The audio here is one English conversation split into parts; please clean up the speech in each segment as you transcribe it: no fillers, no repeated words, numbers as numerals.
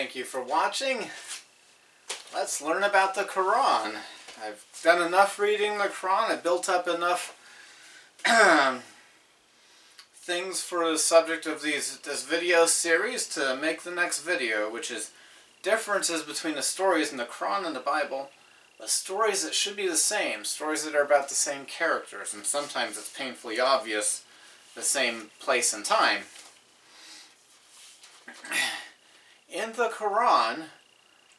Thank you for watching. Let's learn about the Quran. I've done enough reading the Quran. I built up enough things for the subject of this video series to make the next video, which is differences between the stories in the Quran and the Bible, but stories that should be the same, stories that are about the same characters, and sometimes it's painfully obvious the same place and time. In the Quran,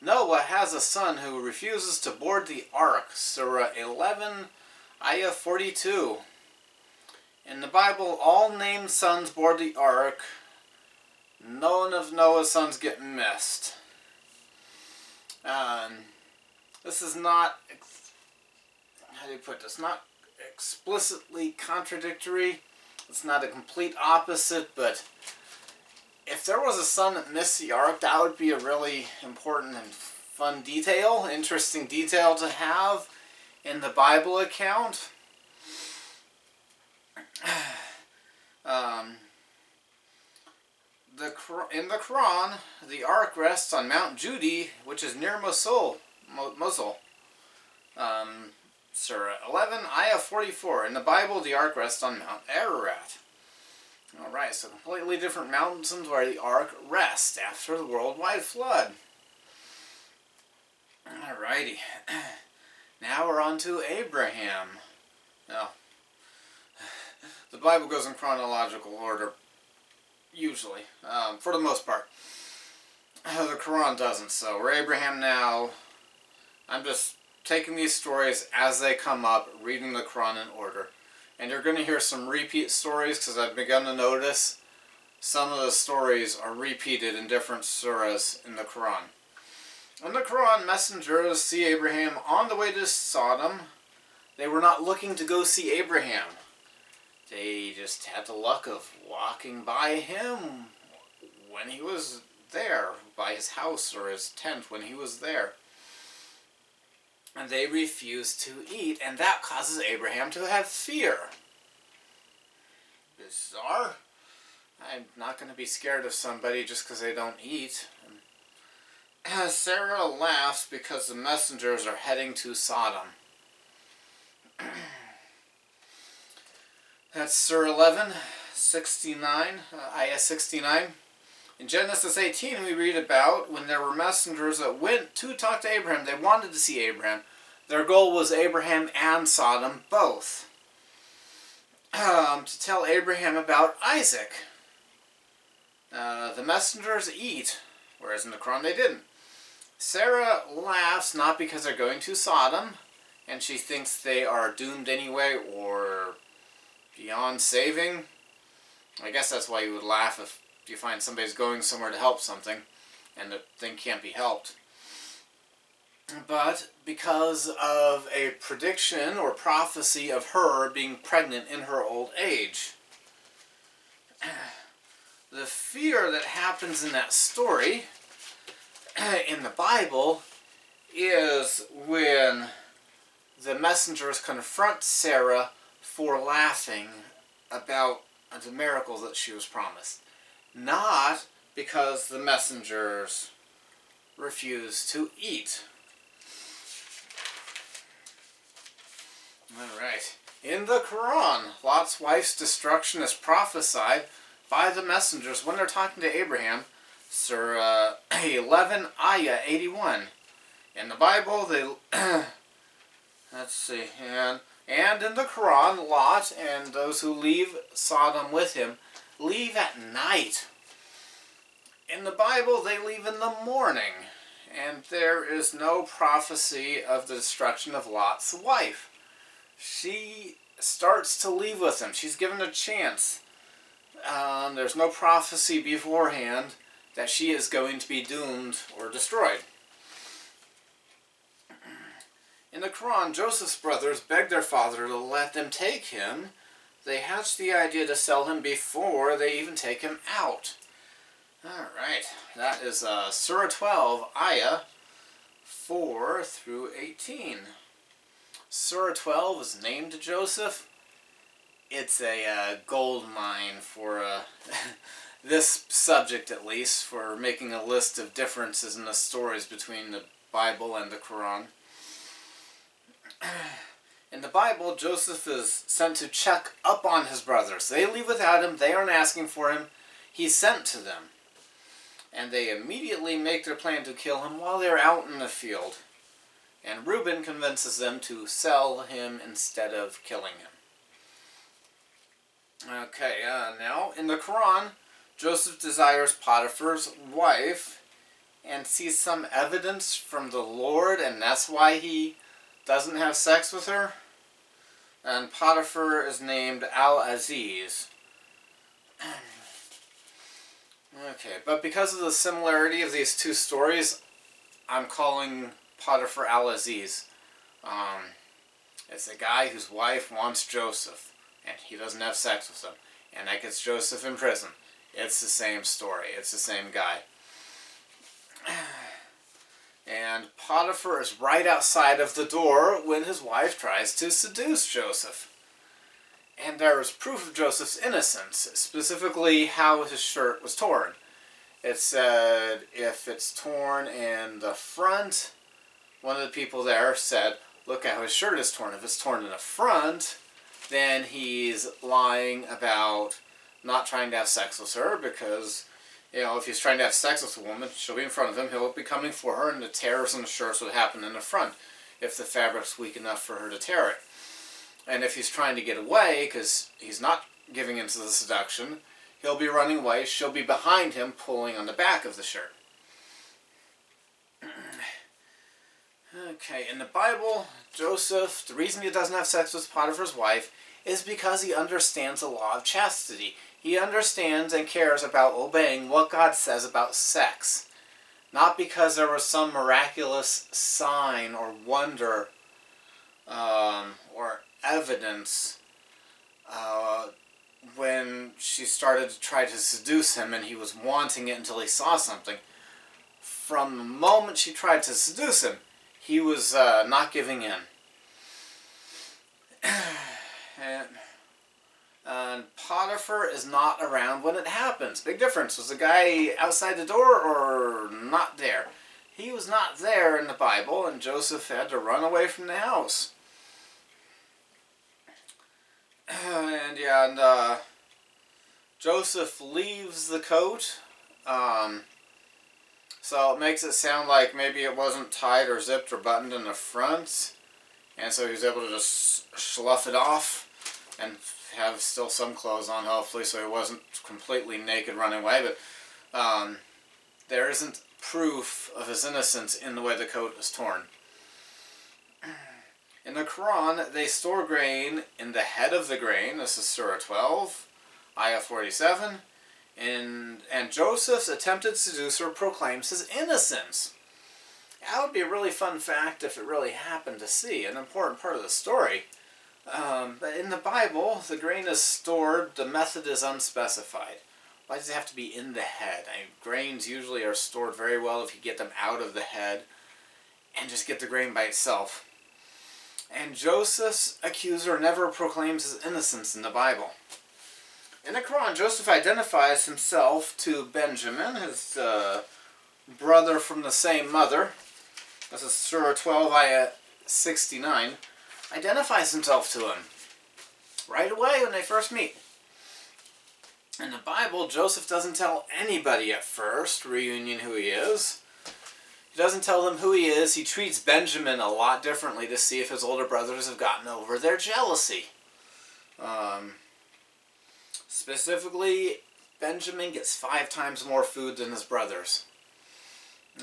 Noah has a son who refuses to board the ark, Surah 11, Ayah 42. In the Bible, all named sons board the ark. None of Noah's sons get missed. This is not, how do you put this, not explicitly contradictory. It's not a complete opposite, but if there was a son that missed the ark, that would be a really important and fun detail, interesting detail to have in the Bible account. In the Quran, the ark rests on Mount Judi, which is near Mosul. Surah 11, Ayah 44. In the Bible, the ark rests on Mount Ararat. Alright, so completely different mountains where the ark rests after the worldwide flood. Alrighty. Now we're on to Abraham. Now, the Bible goes in chronological order, usually, for the most part. The Quran doesn't, so we're Abraham now. I'm just taking these stories as they come up, reading the Quran in order. And you're going to hear some repeat stories because I've begun to notice some of the stories are repeated in different surahs in the Quran. In the Quran, messengers see Abraham on the way to Sodom. They were not looking to go see Abraham. They just had the luck of walking by him when he was there, by his house or his tent when he was there. And they refuse to eat, and that causes Abraham to have fear. Bizarre. I'm not going to be scared of somebody just because they don't eat. And Sarah laughs because the messengers are heading to Sodom. That's Surah 11, 69, Ayah 69. In Genesis 18, we read about when there were messengers that went to talk to Abraham. They wanted to see Abraham. Their goal was Abraham and Sodom both. To tell Abraham about Isaac. The messengers eat, whereas in the Quran they didn't. Sarah laughs not because they're going to Sodom, and she thinks they are doomed anyway or beyond saving. I guess that's why you would laugh if you find somebody's going somewhere to help something and the thing can't be helped. But because of a prediction or prophecy of her being pregnant in her old age. The fear that happens in that story in the Bible is when the messengers confront Sarah for laughing about the miracle that she was promised. Not because the messengers refused to eat. Alright. In the Quran, Lot's wife's destruction is prophesied by the messengers when they're talking to Abraham. Surah 11, Ayah 81. In the Bible, let's see, and in the Quran, Lot and those who leave Sodom with him leave at night. In the Bible, they leave in the morning, and there is no prophecy of the destruction of Lot's wife. She starts to leave with him. She's given a chance. There's no prophecy beforehand that she is going to be doomed or destroyed. In the Quran, Joseph's brothers begged their father to let them take him. They hatched the idea to sell him before they even take him out. Alright, that is Surah 12, Ayah 4 through 18. Surah 12 is named to Joseph. It's a gold mine for this subject at least, for making a list of differences in the stories between the Bible and the Quran. In the Bible, Joseph is sent to check up on his brothers. They leave without him. They aren't asking for him. He's sent to them. And they immediately make their plan to kill him while they're out in the field. And Reuben convinces them to sell him instead of killing him. Okay, now in the Quran, Joseph desires Potiphar's wife and sees some evidence from the Lord, and that's why he doesn't have sex with her. And Potiphar is named Al-Aziz. Okay, but because of the similarity of these two stories, I'm calling Potiphar Al-Aziz. It's a guy whose wife wants Joseph, and he doesn't have sex with him, and that gets Joseph in prison. It's the same story. It's the same guy. And Potiphar is right outside of the door when his wife tries to seduce Joseph. And there is proof of Joseph's innocence, specifically how his shirt was torn. It said if it's torn in the front, one of the people there said, look how his shirt is torn. If it's torn in the front, then he's lying about not trying to have sex with her because, if he's trying to have sex with a woman, she'll be in front of him, he'll be coming for her, and the tears in the shirts would happen in the front if the fabric's weak enough for her to tear it. And if he's trying to get away, because he's not giving into the seduction, he'll be running away, she'll be behind him pulling on the back of the shirt. Okay, in the Bible, Joseph, the reason he doesn't have sex with Potiphar's wife is because he understands the law of chastity. He understands and cares about obeying what God says about sex. Not because there was some miraculous sign or wonder or evidence when she started to try to seduce him and he was wanting it until he saw something. From the moment she tried to seduce him, he was not giving in. And Potiphar is not around when it happens. Big difference. Was the guy outside the door or not there? He was not there in the Bible, and Joseph had to run away from the house. And Joseph leaves the coat. So it makes it sound like maybe it wasn't tied or zipped or buttoned in the front. And so he was able to just slough it off and have still some clothes on, hopefully, so he wasn't completely naked running away. But there isn't proof of his innocence in the way the coat is torn. In the Quran, they store grain in the head of the grain. This is Surah 12, Ayah 47. And Joseph's attempted seducer proclaims his innocence. That would be a really fun fact if it really happened to see, an important part of the story. But in the Bible, the grain is stored, the method is unspecified. Why does it have to be in the head? Grains usually are stored very well if you get them out of the head and just get the grain by itself. And Joseph's accuser never proclaims his innocence in the Bible. In the Quran, Joseph identifies himself to Benjamin, his brother from the same mother. This is Surah 12, Ayah 69. Identifies himself to him right away when they first meet. In the Bible, Joseph doesn't tell anybody at first, reunion, who he is. He doesn't tell them who he is. He treats Benjamin a lot differently to see if his older brothers have gotten over their jealousy. Specifically, Benjamin gets 5 times more food than his brothers.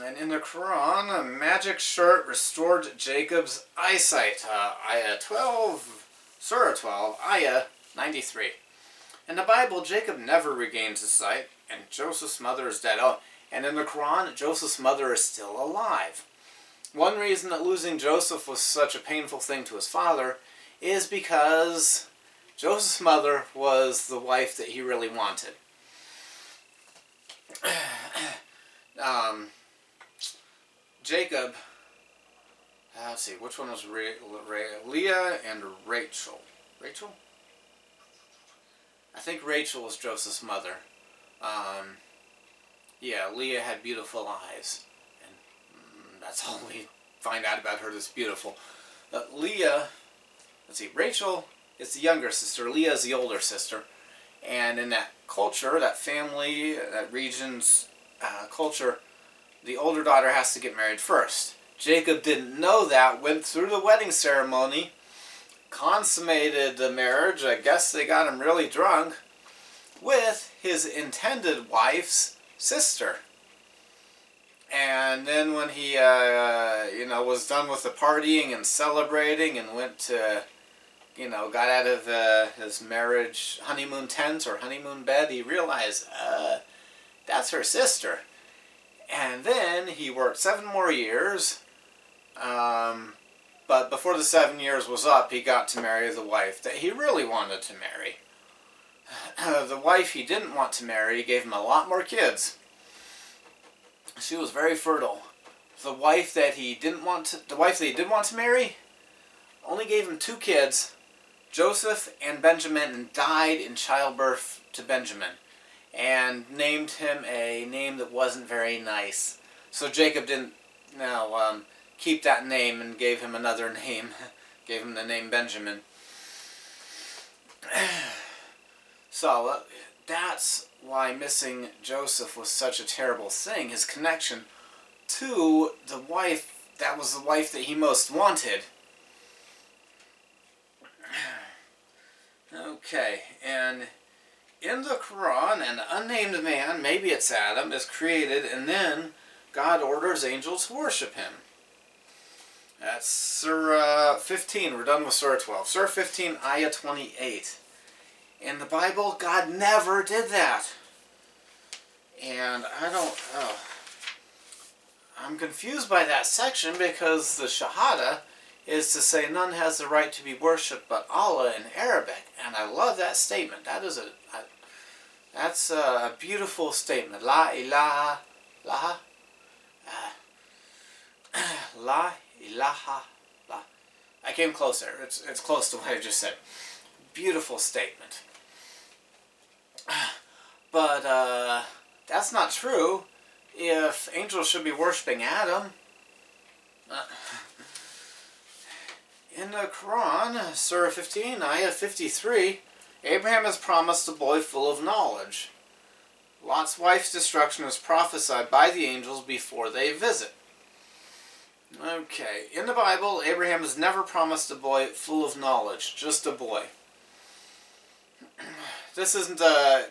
And in the Quran, a magic shirt restored Jacob's eyesight. Ayah 12, Surah 12, Ayah 93. In the Bible, Jacob never regains his sight, and Joseph's mother is dead. Oh, and in the Quran, Joseph's mother is still alive. One reason that losing Joseph was such a painful thing to his father is because Joseph's mother was the wife that he really wanted. Jacob, let's see, which one was Leah and Rachel? Rachel? I think Rachel was Joseph's mother. Yeah, Leah had beautiful eyes. And that's all we find out about her that's beautiful. Leah, let's see, Rachel is the younger sister. Leah is the older sister. And in that culture, that family, that region's culture, the older daughter has to get married first. Jacob didn't know that, went through the wedding ceremony, consummated the marriage. I guess they got him really drunk with his intended wife's sister. And then when he, was done with the partying and celebrating and went to, got out of his marriage honeymoon tent or honeymoon bed, he realized, that's her sister. And then he worked 7 more years, but before the 7 years was up, he got to marry the wife that he really wanted to marry. The wife he didn't want to marry gave him a lot more kids. She was very fertile. The wife that he did want to marry only gave him 2 kids, Joseph and Benjamin, and died in childbirth to Benjamin, and named him a name that wasn't very nice. So Jacob didn't keep that name and gave him another name, gave him the name Benjamin. So that's why missing Joseph was such a terrible thing. His connection to the wife, that was the wife that he most wanted. Okay, and in the Quran, an unnamed man, maybe it's Adam, is created, and then God orders angels to worship him. That's Surah 15. We're done with Surah 12. Surah 15, Ayah 28. In the Bible, God never did that. And I'm confused by that section, because the Shahada is to say none has the right to be worshipped but Allah in Arabic. And I love that statement. That's a beautiful statement. La ilaha, la ilaha, la. I came closer. It's close to what I just said. Beautiful statement. But that's not true if angels should be worshipping Adam. In the Quran, Surah 15, Ayah 53, Abraham is promised a boy full of knowledge. Lot's wife's destruction is prophesied by the angels before they visit. Okay, in the Bible, Abraham is never promised a boy full of knowledge, just a boy. This isn't to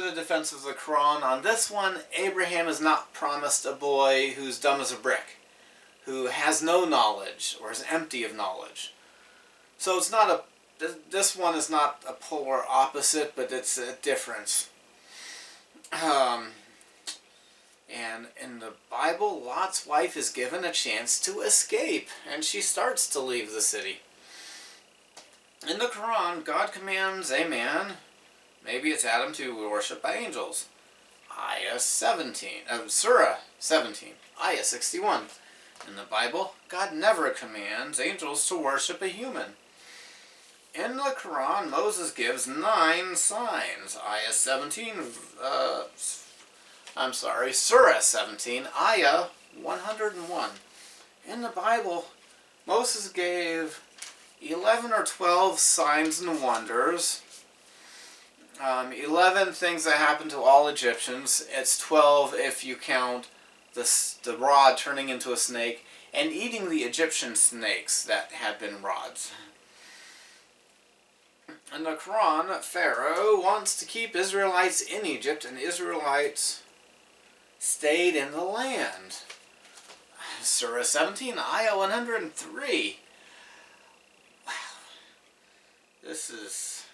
the defense of the Quran, on this one, Abraham is not promised a boy who's dumb as a brick, who has no knowledge, or is empty of knowledge. So it's not this one is not a polar opposite, but it's a difference. And in the Bible, Lot's wife is given a chance to escape, and she starts to leave the city. In the Quran, God commands a man, maybe it's Adam, to worship by angels. Ayah 17, Surah 17, Ayah 61. In the Bible, God never commands angels to worship a human. In the Quran, Moses gives 9 signs. Ayah 17, Surah 17, Ayah 101. In the Bible, Moses gave 11 or 12 signs and wonders. 11 things that happened to all Egyptians. It's 12 if you count the rod turning into a snake and eating the Egyptian snakes that had been rods. In the Quran, Pharaoh wants to keep Israelites in Egypt, and Israelites stayed in the land. Surah 17, Ayah 103. Wow. This is...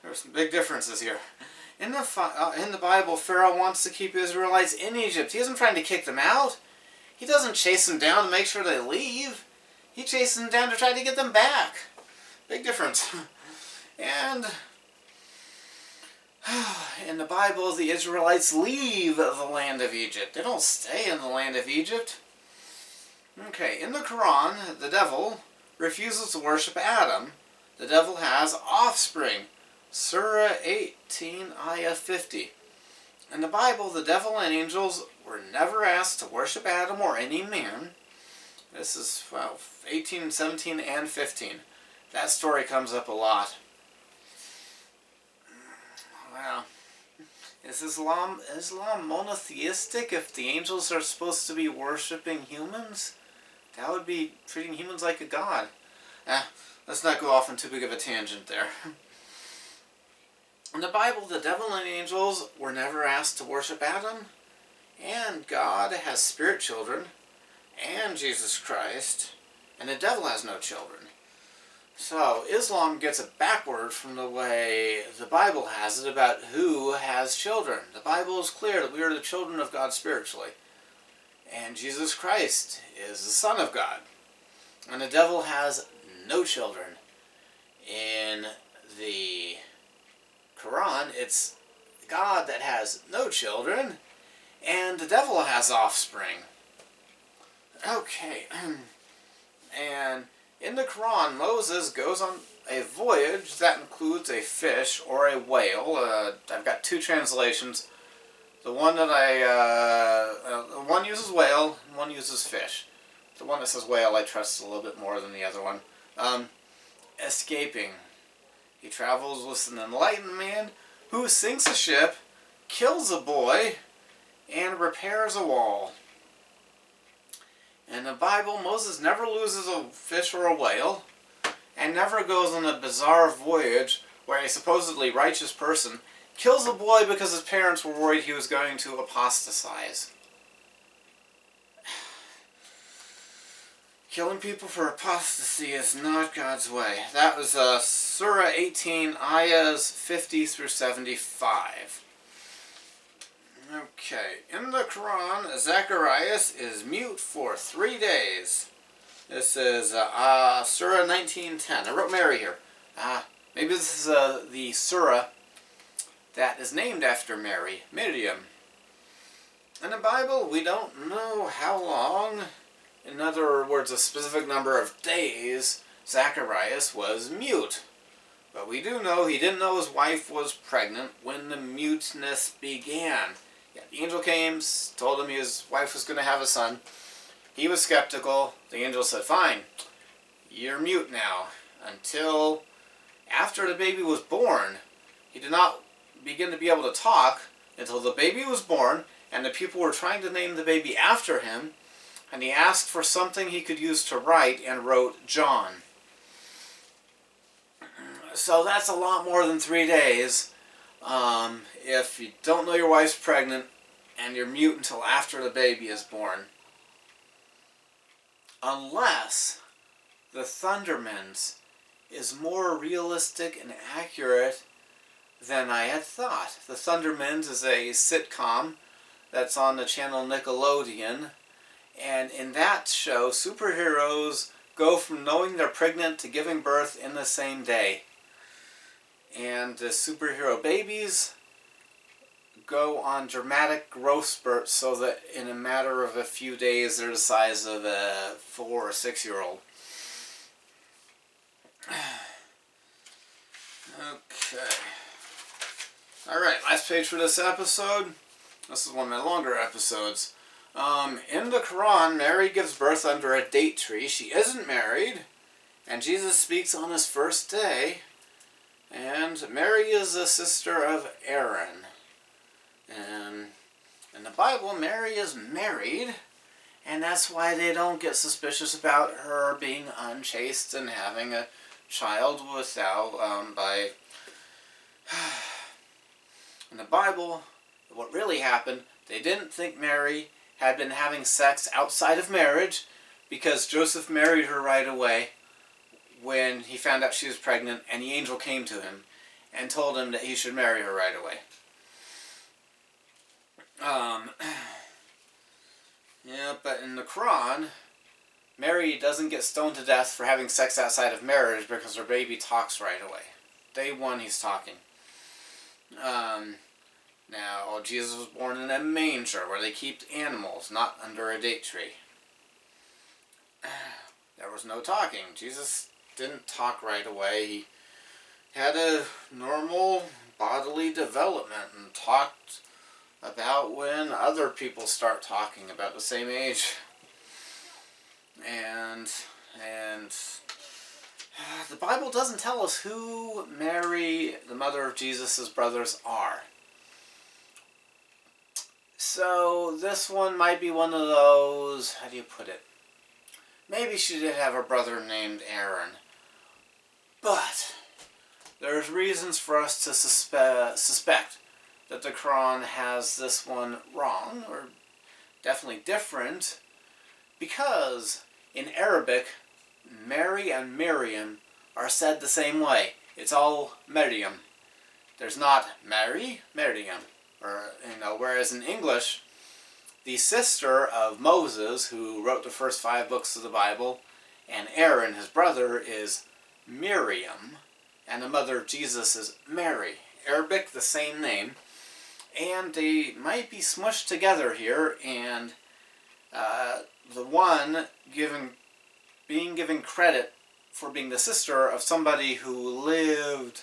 there's some big differences here. In the Bible, Pharaoh wants to keep Israelites in Egypt. He isn't trying to kick them out. He doesn't chase them down to make sure they leave. He chases them down to try to get them back. Big difference. And in the Bible, the Israelites leave the land of Egypt. They don't stay in the land of Egypt. Okay, in the Quran, the devil refuses to worship Adam. The devil has offspring. Surah 18, Ayah 50. In the Bible, the devil and angels were never asked to worship Adam or any man. This is, 18, 17, and 15. That story comes up a lot. Well, is Islam monotheistic if the angels are supposed to be worshipping humans? That would be treating humans like a god. Let's not go off on too big of a tangent there. In the Bible, the devil and angels were never asked to worship Adam, and God has spirit children, and Jesus Christ, and the devil has no children. So, Islam gets it backward from the way the Bible has it about who has children. The Bible is clear that we are the children of God spiritually, and Jesus Christ is the Son of God, and the devil has no children. In the Quran, it's God that has no children, and the devil has offspring. Okay, and in the Quran, Moses goes on a voyage that includes a fish or a whale. I've got two translations. The one that one uses whale, and one uses fish. The one that says whale I trust a little bit more than the other one. Escaping. He travels with an enlightened man who sinks a ship, kills a boy, and repairs a wall. In the Bible, Moses never loses a fish or a whale, and never goes on a bizarre voyage where a supposedly righteous person kills a boy because his parents were worried he was going to apostatize. Killing people for apostasy is not God's way. That was Surah 18, Ayahs 50 through 75. Okay, in the Quran, Zacharias is mute for 3 days. This is Surah 19:10. I wrote Mary here. Maybe this is the Surah that is named after Mary, Miriam. In the Bible, we don't know how long, in other words, a specific number of days, Zacharias was mute. But we do know he didn't know his wife was pregnant when the muteness began. Yeah, the angel came, told him his wife was going to have a son. He was skeptical. The angel said, fine, you're mute now. Until after the baby was born. He did not begin to be able to talk until the baby was born, and the people were trying to name the baby after him, and he asked for something he could use to write and wrote John. So that's a lot more than 3 days. If you don't know your wife's pregnant and you're mute until after the baby is born. Unless the Thundermans is more realistic and accurate than I had thought. The Thundermans is a sitcom that's on the channel Nickelodeon, and in that show, superheroes go from knowing they're pregnant to giving birth in the same day. And the superhero babies go on dramatic growth spurts so that in a matter of a few days they're the size of a 4 or 6 year old. Okay. Alright, last page for this episode. This is one of my longer episodes. In the Quran, Mary gives birth under a date tree. She isn't married, and Jesus speaks on his first day. And Mary is the sister of Aaron. And in the Bible, Mary is married, and that's why they don't get suspicious about her being unchaste and having a child without, In the Bible, what really happened, they didn't think Mary had been having sex outside of marriage because Joseph married her right away when he found out she was pregnant, and the angel came to him and told him that he should marry her right away. Yeah, but in the Quran, Mary doesn't get stoned to death for having sex outside of marriage because her baby talks right away. Day one, he's talking. Now, Jesus was born in a manger where they keep animals, not under a date tree. There was no talking. Jesus didn't talk right away. had a normal bodily development and talked about when other people start talking about the same age. And the Bible doesn't tell us who Mary, the mother of Jesus' brothers, are. So this one might be one of those, how do you put it? Maybe she did have a brother named Aaron. But there's reasons for us to suspect that the Quran has this one wrong, or definitely different, because in Arabic, Mary and Miriam are said the same way. It's all Maryam. There's not Mary, Miriam. Or, whereas in English, the sister of Moses, who wrote the first 5 books of the Bible, and Aaron, his brother, is Miriam, and the mother of Jesus is Mary. Arabic, the same name, and they might be smushed together here, and the one being given credit for being the sister of somebody who lived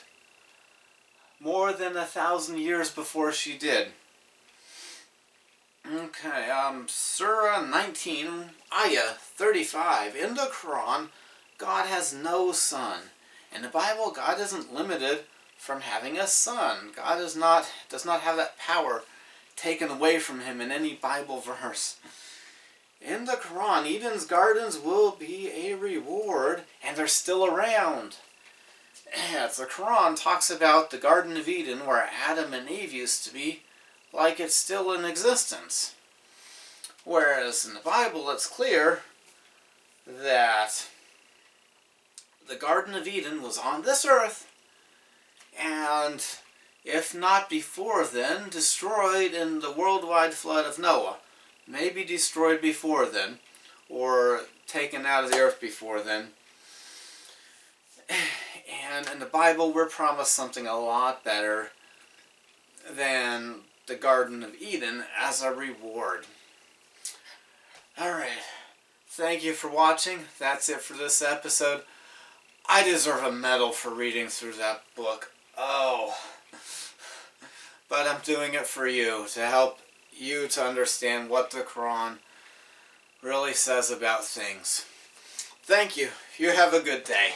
more than 1,000 years before she did. Okay, Surah 19, Ayah 35. In the Quran, God has no son. In the Bible, God isn't limited from having a son. God does not have that power taken away from him in any Bible verse. In the Quran, Eden's gardens will be a reward, and they're still around. The Quran talks about the Garden of Eden, where Adam and Eve used to be, like it's still in existence. Whereas in the Bible, it's clear that the Garden of Eden was on this earth, and if not before then, destroyed in the worldwide flood of Noah. Maybe destroyed before then, or taken out of the earth before then. And in the Bible, we're promised something a lot better than the Garden of Eden as a reward. Alright, thank you for watching. That's it for this episode. I deserve a medal for reading through that book. Oh. But I'm doing it for you, to help you to understand what the Quran really says about things. Thank you. You have a good day.